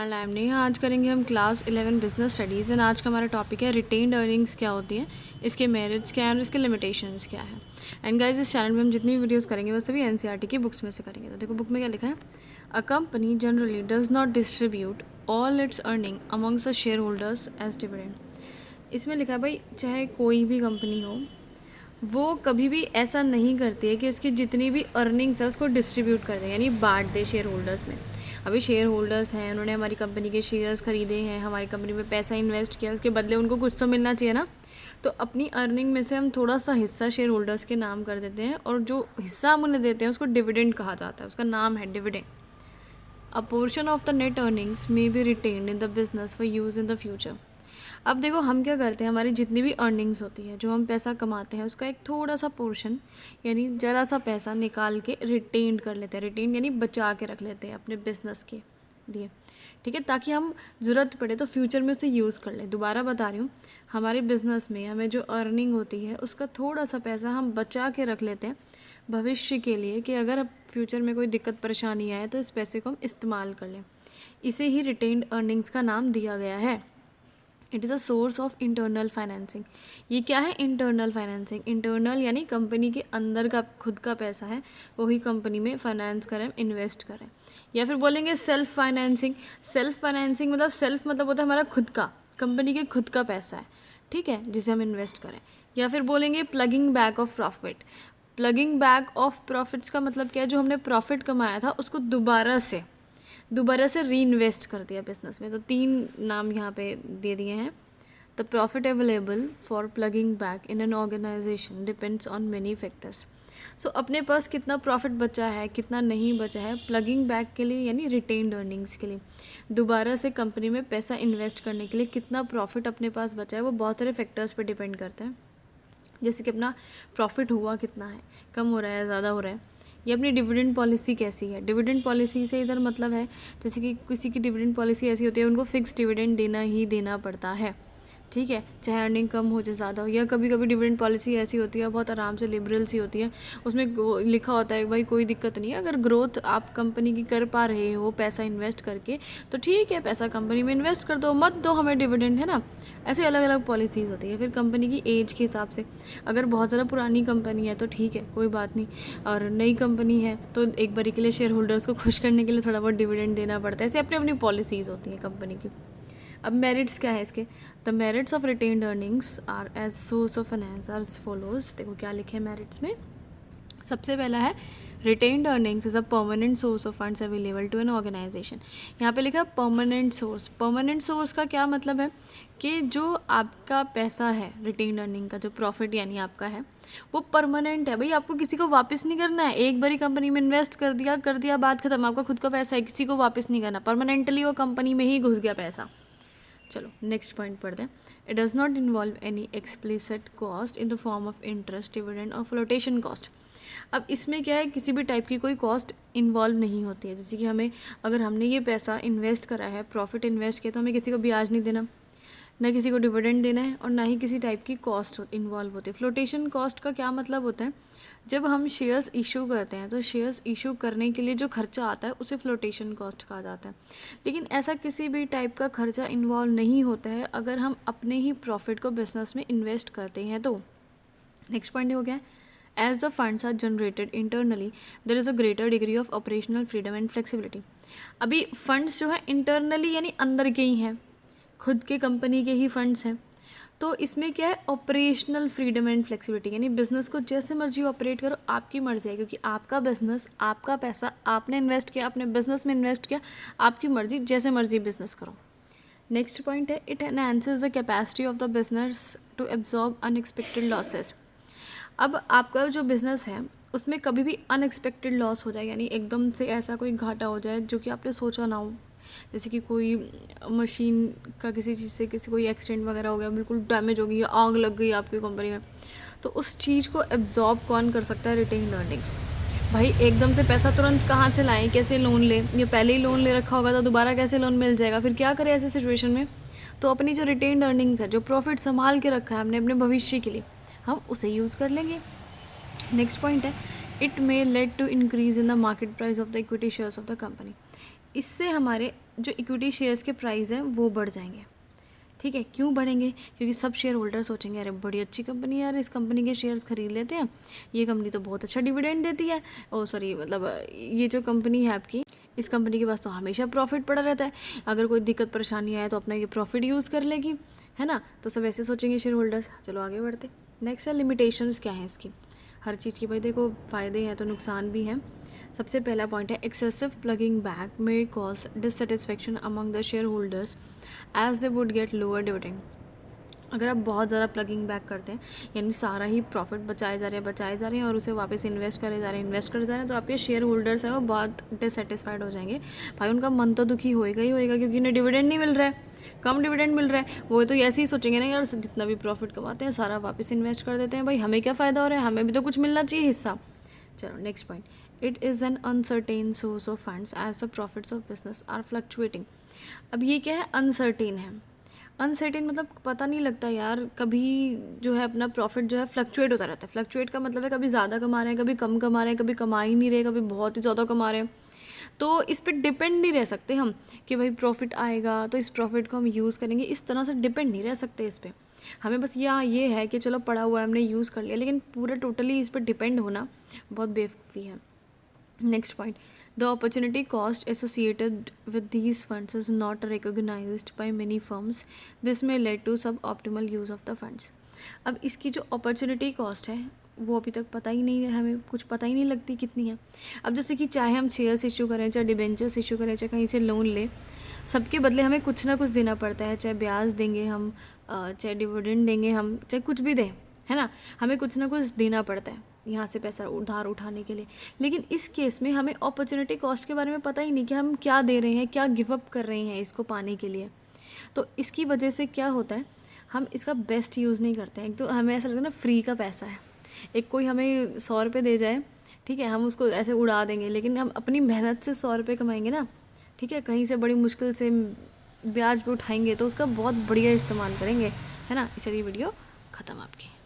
Live नहीं है। आज करेंगे हम क्लास 11 बिजनेस स्टडीज़ एंड आज का हमारा टॉपिक है रिटेन्ड अर्निंग्स क्या होती है, इसके मेरिट्स क्या हैं और इसके लिमिटेशंस क्या है। एंड गाइस, इस चैनल में हम जितनी वीडियोस करेंगे वो सभी एनसीईआरटी की बुक्स में से करेंगे। तो देखो बुक में क्या लिखा है, a company generally does not distribute all its earning amongst the share holders as dividend. इसमें लिखा है भाई, चाहे कोई भी कंपनी हो, वो कभी भी ऐसा नहीं करती है कि इसकी जितनी भी अर्निंग्स है उसको डिस्ट्रीब्यूट कर दे, यानी बांट दे शेयर होल्डर्स में। अभी शेयर होल्डर्स हैं, उन्होंने हमारी कंपनी के शेयर्स खरीदे हैं, हमारी कंपनी में पैसा इन्वेस्ट किया, उसके बदले उनको कुछ तो मिलना चाहिए ना। तो अपनी अर्निंग में से हम थोड़ा सा हिस्सा शेयर होल्डर्स के नाम कर देते हैं और जो हिस्सा हम उन्हें देते हैं उसको डिविडेंड कहा जाता है, उसका नाम है dividend. A portion of the net earnings may be retained in the business for use in the future. अब देखो हम क्या करते हैं, हमारी जितनी भी अर्निंग्स होती है, जो हम पैसा कमाते हैं, उसका एक थोड़ा सा पोर्शन यानी ज़रा सा पैसा निकाल के रिटेन कर लेते हैं। रिटेन यानी बचा के रख लेते हैं अपने बिजनेस के लिए, ठीक है, ताकि हम ज़रूरत पड़े तो फ्यूचर में उसे यूज़ कर लें। दोबारा बता रही हूँ, हमारे बिज़नेस में हमें जो अर्निंग होती है उसका थोड़ा सा पैसा हम बचा के रख लेते हैं भविष्य के लिए, कि अगर अब फ्यूचर में कोई दिक्कत परेशानी आए तो इस पैसे को हम इस्तेमाल कर लें। इसे ही रिटेन्ड अर्निंग्स का नाम दिया गया है। It is a source of internal financing. ये क्या है इंटरनल फाइनेंसिंग? इंटरनल यानी कंपनी के अंदर का खुद का पैसा है, वही कंपनी में फाइनेंस करें, इन्वेस्ट करें। या फिर बोलेंगे सेल्फ फाइनेंसिंग। सेल्फ फाइनेंसिंग मतलब सेल्फ मतलब होता है हमारा खुद का, कंपनी के खुद का पैसा है, ठीक है, जिसे हम इन्वेस्ट करें। या फिर बोलेंगे plugging back of profit. Plugging back of profits का मतलब क्या है, जो हमने प्रॉफिट कमाया था उसको दोबारा से री इन्वेस्ट कर दिया बिजनेस में। तो 3 नाम यहाँ पे दे दिए हैं। The profit available for plugging back in an organisation depends on many factors. So अपने पास कितना प्रॉफिट बचा है, कितना नहीं बचा है प्लगिंग बैक के लिए, यानी रिटेन्ड अर्निंग्स के लिए, दोबारा से कंपनी में पैसा इन्वेस्ट करने के लिए कितना प्रॉफिट अपने पास बचा है, वो बहुत सारे फैक्टर्स पर डिपेंड करते हैं। जैसे कि अपना प्रॉफिट हुआ कितना है, कम हो रहा है, ज़्यादा हो रहा है। ये अपनी डिविडेंड पॉलिसी कैसी है। डिविडेंड पॉलिसी से इधर मतलब है, जैसे कि किसी की डिविडेंड पॉलिसी ऐसी होती है उनको फिक्स डिविडेंड देना ही देना पड़ता है, ठीक है, चाहे अर्निंग कम हो चाहे ज़्यादा हो। या कभी कभी डिविडेंड पॉलिसी ऐसी होती है बहुत आराम से लिबरल सी होती है, उसमें लिखा होता है भाई कोई दिक्कत नहीं है, अगर ग्रोथ आप कंपनी की कर पा रहे हो पैसा इन्वेस्ट करके तो ठीक है, पैसा कंपनी में इन्वेस्ट कर दो, मत दो हमें डिविडेंड, है ना। ऐसे अलग अलग पॉलिसीज़ होती है। फिर कंपनी की एज के हिसाब से, अगर बहुत ज़्यादा पुरानी कंपनी है तो ठीक है, कोई बात नहीं, और नई कंपनी है तो एक बारी के लिए शेयर होल्डर्स को खुश करने के लिए थोड़ा बहुत डिविडेंड देना पड़ता है। ऐसे अपनी अपनी पॉलिसीज़ होती है कंपनी की। अब मेरिट्स क्या है इसके, the merits of retained earnings are as source of finance are follows. देखो क्या लिखे हैं मेरिट्स में। सबसे पहला है retained earnings is a permanent source of funds available to an organisation. यहाँ पे लिखा है परमानेंट सोर्स। परमानेंट सोर्स का क्या मतलब है कि जो आपका पैसा है रिटेन्ड अर्निंग का, जो प्रॉफिट यानी आपका है, वो परमानेंट है भाई, आपको किसी को वापस नहीं करना है। एक बारी कंपनी में इन्वेस्ट कर दिया बात खत्म, आपका खुद का पैसा है, किसी को वापस नहीं करना, परमानेंटली वो कंपनी में ही घुस गया पैसा। चलो नेक्स्ट पॉइंट पढ़ते हैं। It does not involve any explicit cost in the form of interest, dividend और फ्लोटेशन कॉस्ट। अब इसमें क्या है, किसी भी टाइप की कोई कॉस्ट इन्वॉल्व नहीं होती है। जैसे कि हमें, अगर हमने ये पैसा इन्वेस्ट करा है, प्रॉफिट इन्वेस्ट किया, तो हमें किसी को ब्याज नहीं देना, ना किसी को डिविडेंड देना है, और ना ही किसी टाइप की कॉस्ट इन्वॉल्व होती है। फ्लोटेशन कॉस्ट का क्या मतलब होता है, जब हम शेयर्स इशू करते हैं तो शेयर्स इशू करने के लिए जो खर्चा आता है उसे फ्लोटेशन कॉस्ट कहा जाता है। लेकिन ऐसा किसी भी टाइप का खर्चा इन्वॉल्व नहीं होता है अगर हम अपने ही प्रॉफिट को बिजनेस में इन्वेस्ट करते हैं तो। नेक्स्ट पॉइंट हो गया, as the funds are generated internally there is a greater degree of operational freedom and flexibility. अभी फंड्स जो है इंटरनली यानी अंदर के ही हैं, खुद के कंपनी के ही फंड्स हैं, तो इसमें क्या है, ऑपरेशनल फ्रीडम एंड फ्लेक्सिबिलिटी, यानी बिजनेस को जैसे मर्जी ऑपरेट करो, आपकी मर्जी है, क्योंकि आपका बिजनेस, आपका पैसा आपने इन्वेस्ट किया, अपने बिजनेस में इन्वेस्ट किया, आपकी मर्जी, जैसे मर्जी बिजनेस करो। नेक्स्ट पॉइंट है, it enhances the capacity of the business to absorb unexpected losses. अब आपका जो बिज़नेस है उसमें कभी भी अनएक्सपेक्टेड लॉस हो जाए, यानी एकदम से ऐसा कोई घाटा हो जाए जो कि आपने सोचा ना हो, जैसे कि कोई मशीन का किसी चीज़ से कोई एक्सीडेंट वगैरह हो गया, बिल्कुल डैमेज हो गई, आग लग गई आपकी कंपनी में, तो उस चीज़ को एब्जॉर्ब कौन कर सकता है, रिटेन्ड अर्निंग्स। भाई एकदम से पैसा तुरंत कहाँ से लाएं, कैसे लोन लें, ये पहले ही लोन ले रखा होगा तो दोबारा कैसे लोन मिल जाएगा, फिर क्या करें ऐसे सिचुएशन में। तो अपनी जो रिटेन्ड अर्निंग्स है, जो प्रॉफिट संभाल के रखा है हमने अपने भविष्य के लिए, हम उसे यूज़ कर लेंगे। नेक्स्ट पॉइंट है, it may lead to increase in the market price of the equity shares of the company. इससे हमारे जो इक्विटी शेयर्स के प्राइस हैं वो बढ़ जाएंगे। ठीक है, क्यों बढ़ेंगे? क्योंकि सब शेयर होल्डर सोचेंगे अरे बड़ी अच्छी कंपनी है यार, इस कंपनी के शेयर्स खरीद लेते हैं, ये कंपनी तो बहुत अच्छा डिविडेंड देती है, ओ सॉरी मतलब ये जो कंपनी है आपकी, इस कंपनी के पास तो हमेशा प्रॉफिट पड़ा रहता है, अगर कोई दिक्कत परेशानी आए तो अपना ये प्रॉफिट यूज़ कर लेगी, है ना। तो सब ऐसे सोचेंगे शेयर होल्डर्स। चलो आगे बढ़ते। नेक्स्ट है लिमिटेशंस क्या है इसकी। हर चीज़ की भाई देखो फ़ायदे हैं तो नुकसान भी हैं। सबसे पहला पॉइंट है excessive ploughing back may cause dissatisfaction among the share holders as they would get lower dividend. अगर आप बहुत ज़्यादा प्लगिंग बैक करते हैं, यानी सारा ही प्रॉफिट बचाए जा रहे हैं और उसे वापस इन्वेस्ट करे जा रहे हैं, तो आपके शेयर होल्डर्स हैं वो बहुत डिससेटिस्फाइड हो जाएंगे। भाई उनका मन तो दुखी होएगा ही होएगा, क्योंकि उन्हें डिविडेंड नहीं मिल रहा है, कम डिविडेंड मिल रहा है। वो तो ऐसे ही सोचेंगे ना यार, जितना भी प्रॉफिट कमाते हैं सारा वापस इन्वेस्ट कर देते हैं, भाई हमें क्या फ़ायदा हो रहा है, हमें भी तो कुछ मिलना चाहिए हिस्सा। चलो next point, it is an uncertain source of funds as the profits of business are fluctuating. अब ये क्या है, अनसर्टेन है। अनसर्टेन मतलब पता नहीं लगता यार, कभी जो है अपना प्रॉफिट जो है फ्लक्चुएट होता रहता है। फ्लक्चुएट का मतलब है कभी ज़्यादा कमा रहे हैं, कभी कम कमा रहे हैं, कभी कमा ही नहीं रहे, कभी बहुत ही ज़्यादा कमा रहे हैं। तो इस पर डिपेंड नहीं रह सकते हम कि भाई प्रॉफिट आएगा तो इस प्रॉफिट को हम यूज़ करेंगे, इस तरह से डिपेंड नहीं रह सकते इस पर। हमें बस ये है कि चलो पड़ा हुआ है हमने यूज़ कर लिया, लेकिन पूरा टोटली इस पर डिपेंड होना बहुत बेवकूफ़ी है। Next point, the opportunity cost associated with these funds is not recognized by many firms. This may lead to suboptimal use of the funds. अब इसकी जो अपॉर्चुनिटी कॉस्ट है वो अभी तक पता ही नहीं है, हमें कुछ पता ही नहीं लगती कितनी है। अब जैसे कि चाहे हम शेयर्स इशू करें, चाहे डिबेंचर्स इशू करें, चाहे कहीं से लोन लें, सबके बदले हमें कुछ ना कुछ देना पड़ता है। चाहे ब्याज देंगे हम, चाहे डिविडेंड देंगे हम, चाहे कुछ भी दें, है ना, हमें कुछ ना कुछ देना पड़ता है यहाँ से पैसा उधार उठाने के लिए। लेकिन इस केस में हमें अपॉर्चुनिटी कॉस्ट के बारे में पता ही नहीं कि हम क्या दे रहे हैं, क्या गिव अप कर रहे हैं इसको पाने के लिए। तो इसकी वजह से क्या होता है, हम इसका बेस्ट यूज़ नहीं करते हैं। एक तो हमें ऐसा लगता है ना फ्री का पैसा है, एक कोई हमें 100 रुपये दे जाए, ठीक है, हम उसको ऐसे उड़ा देंगे, लेकिन हम अपनी मेहनत से 100 रुपये कमाएंगे ना, ठीक है, कहीं से बड़ी मुश्किल से ब्याज पे उठाएंगे तो उसका बहुत बढ़िया इस्तेमाल करेंगे, है ना। इसलिए वीडियो ख़त्म आपकी।